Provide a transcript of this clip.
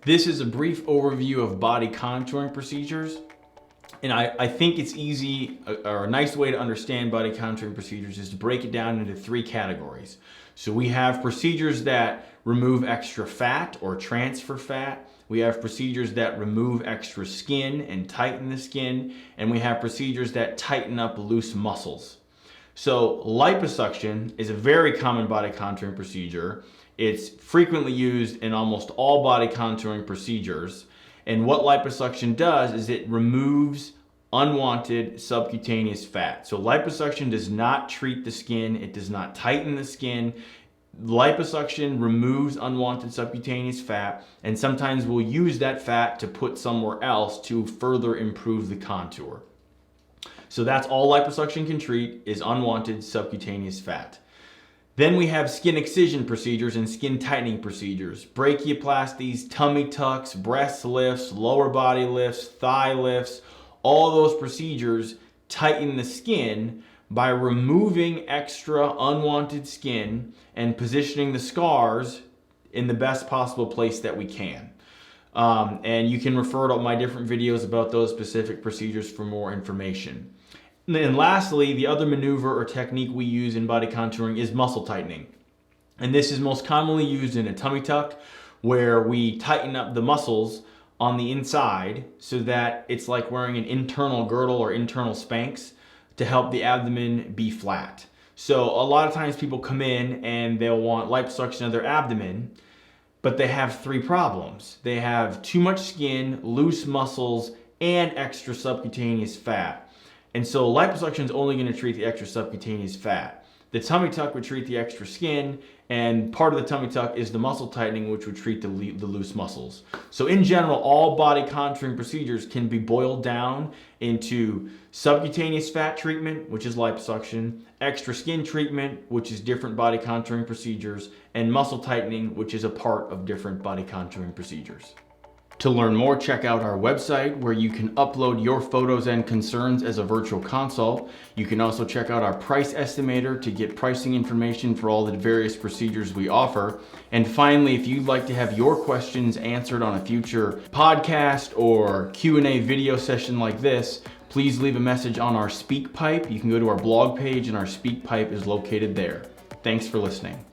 This is a brief overview of body contouring procedures. And I think it's easy, or a nice way to understand body contouring procedures is to break it down into 3 categories. So we have procedures that remove extra fat or transfer fat. We have procedures that remove extra skin and tighten the skin. And we have procedures that tighten up loose muscles. So liposuction is a very common body contouring procedure. It's frequently used in almost all body contouring procedures. And what liposuction does is it removes unwanted subcutaneous fat. So liposuction does not treat the skin. It does not tighten the skin. Liposuction removes unwanted subcutaneous fat, and sometimes we'll use that fat to put somewhere else to further improve the contour. So that's all liposuction can treat, is unwanted subcutaneous fat. Then we have skin excision procedures and skin tightening procedures. Brachioplasties, tummy tucks, breast lifts, lower body lifts, thigh lifts. All those procedures tighten the skin by removing extra unwanted skin and positioning the scars in the best possible place that we can. And you can refer to my different videos about those specific procedures for more information. And then lastly, the other maneuver or technique we use in body contouring is muscle tightening. And this is most commonly used in a tummy tuck, where we tighten up the muscles on the inside so that it's like wearing an internal girdle or internal Spanx to help the abdomen be flat. So a lot of times people come in and they'll want liposuction of their abdomen, but they have 3 problems. They have too much skin, loose muscles, and extra subcutaneous fat. And so liposuction is only going to treat the extra subcutaneous fat. The tummy tuck would treat the extra skin, and part of the tummy tuck is the muscle tightening, which would treat the loose muscles. So in general, all body contouring procedures can be boiled down into subcutaneous fat treatment, which is liposuction, extra skin treatment, which is different body contouring procedures, and muscle tightening, which is a part of different body contouring procedures. To learn more, check out our website where you can upload your photos and concerns as a virtual consult. You can also check out our price estimator to get pricing information for all the various procedures we offer. And finally, if you'd like to have your questions answered on a future podcast or Q&A video session like this, please leave a message on our SpeakPipe. You can go to our blog page and our SpeakPipe is located there. Thanks for listening.